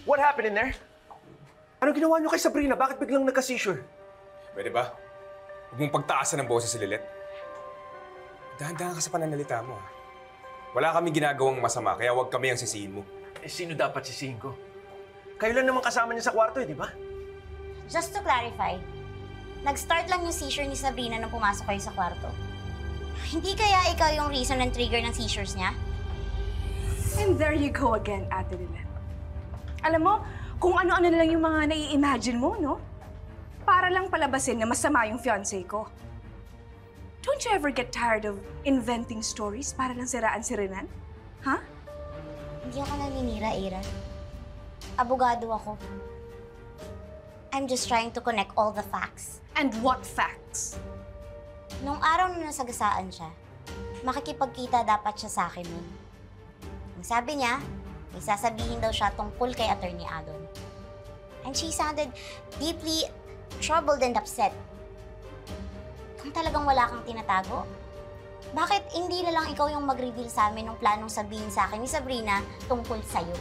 What happened in there? Ano ginawa niyo kay Sabrina? Bakit biglang nagka-seizure? Pwede ba? Huwag mong pagtaasan ng boses si Lilet. Dahan-dahan ka sa pananalita mo, ha? Wala kami ginagawang masama, kaya huwag kami ang sisihin mo. Eh, sino dapat sisihin ko? Kayo lang naman kasama niya sa kwarto, di ba? Just to clarify, nag-start lang yung seizure ni Sabrina nung pumasok kayo sa kwarto. Hindi kaya ikaw yung reason and trigger ng seizures niya? And there you go again, Ate Lilet. Alam mo, kung ano-ano na lang yung mga nai-imagine mo, no? Para lang palabasin na masama yung fiancé ko. Don't you ever get tired of inventing stories para lang siraan si Renan? Ha? Hindi ako naninira, Ira. Abogado ako. I'm just trying to connect all the facts. And what facts? Nung araw na nasagasaan siya, makikipagkita dapat siya sa akin nun. Ang sabi niya, may sasabihin daw siya tungkol kay Attorney Agon. And she sounded deeply troubled and upset. Kung talagang wala kang tinatago, bakit hindi na lang ikaw yung mag-reveal sa amin ng planong sabihin sa akin ni Sabrina tungkol sa'yo?